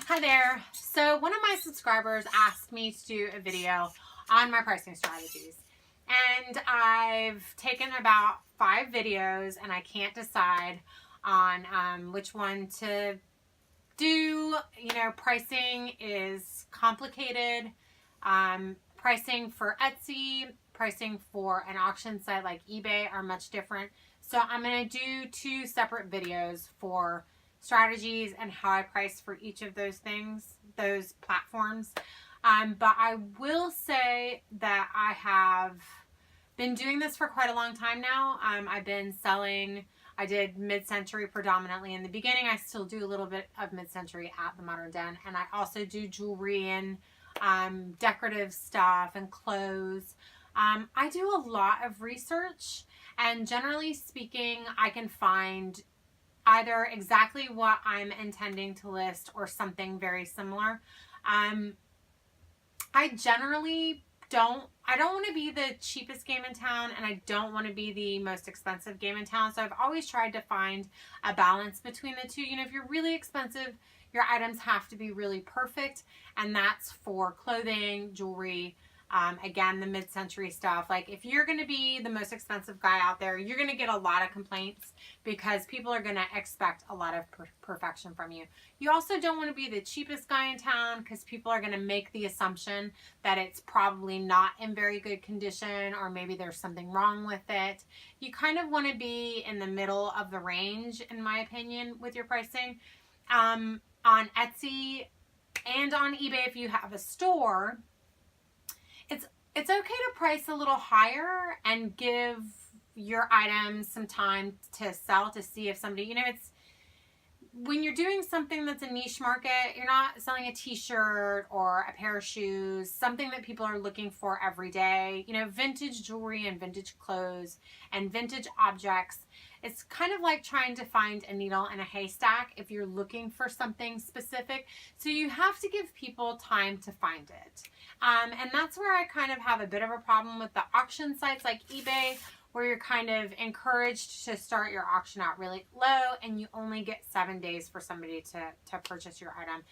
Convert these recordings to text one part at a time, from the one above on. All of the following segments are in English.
Hi there. So one of my subscribers asked me to do a video on my pricing strategies. And I've taken about 5 videos and I can't decide on which one to do. You know, pricing is complicated. Pricing for Etsy, pricing for an auction site like eBay are much different. So I'm going to do 2 separate videos for strategies and how I price for each of those things, those platforms. But I will say that I have been doing this for quite a long time now. I've been selling, I did mid-century predominantly in the beginning. I still do a little bit of mid-century at the Modern Den. And I also do jewelry and decorative stuff and clothes. I do a lot of research, and generally speaking, I can find either exactly what I'm intending to list or something very similar. I generally don't want to be the cheapest game in town, and I don't want to be the most expensive game in town. So I've always tried to find a balance between the two. You know, if you're really expensive, your items have to be really perfect, and that's for clothing, jewelry, again, the mid-century stuff. Like, if you're going to be the most expensive guy out there, you're going to get a lot of complaints because people are going to expect a lot of perfection from you. You also don't want to be the cheapest guy in town because people are going to make the assumption that it's probably not in very good condition, or maybe there's something wrong with it. You kind of want to be in the middle of the range, in my opinion, with your pricing. On Etsy and on eBay, if you have a store, it's okay to price a little higher and give your items some time to sell, to see if somebody, you know, it's when you're doing something that's a niche market, you're not selling a t-shirt or a pair of shoes, something that people are looking for every day. You know, vintage jewelry and vintage clothes and vintage objects. It's kind of like trying to find a needle in a haystack if you're looking for something specific. So you have to give people time to find it. And that's where I kind of have a bit of a problem with the auction sites like eBay, where you're kind of encouraged to start your auction out really low, and you only get 7 days for somebody to purchase your item.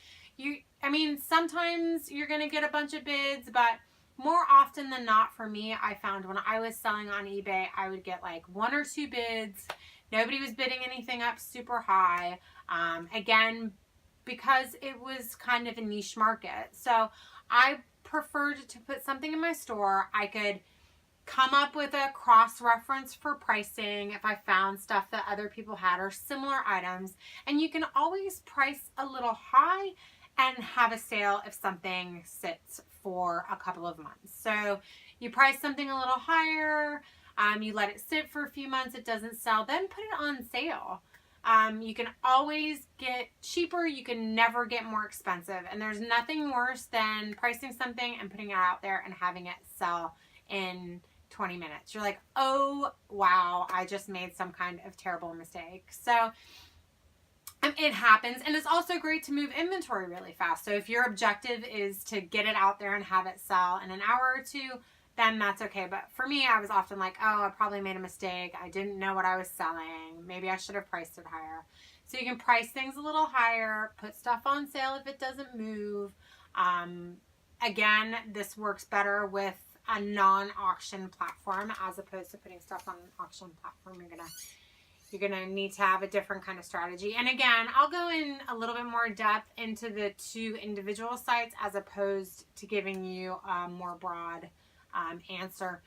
I mean, sometimes you're going to get a bunch of bids, but more often than not, for me, I found when I was selling on eBay, I would get like 1 or 2 bids. Nobody was bidding anything up super high. Again, because it was kind of a niche market. So I preferred to put something in my store. I could come up with a cross-reference for pricing if I found stuff that other people had or similar items. And you can always price a little high and have a sale if something sits for a couple of months. So you price something a little higher, you let it sit for a few months, it doesn't sell, then put it on sale. You can always get cheaper. You can never get more expensive. And there's nothing worse than pricing something and putting it out there and having it sell in 20 minutes. You're like, oh, wow, I just made some kind of terrible mistake. So it happens. And it's also great to move inventory really fast. So if your objective is to get it out there and have it sell in an hour or 2, then that's okay. But for me, I was often like, oh, I probably made a mistake. I didn't know what I was selling. Maybe I should have priced it higher. So you can price things a little higher, put stuff on sale if it doesn't move. Again, this works better with a non-auction platform as opposed to putting stuff on an auction platform. You're gonna need to have a different kind of strategy. And again, I'll go in a little bit more depth into the 2 individual sites as opposed to giving you a more broad answer.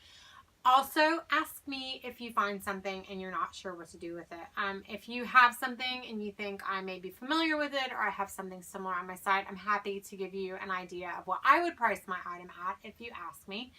Also, ask me if you find something and you're not sure what to do with it. If you have something and you think I may be familiar with it, or I have something similar on my site, I'm happy to give you an idea of what I would price my item at if you ask me.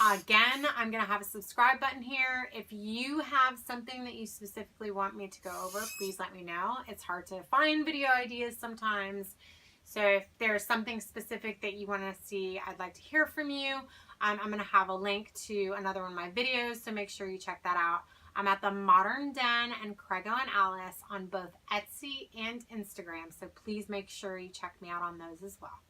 Again, I'm going to have a subscribe button here. If you have something that you specifically want me to go over, please let me know. It's hard to find video ideas sometimes. So if there's something specific that you want to see, I'd like to hear from you. I'm going to have a link to another one of my videos, so make sure you check that out. I'm at the Modern Den and Craigo and Alice on both Etsy and Instagram, so please make sure you check me out on those as well.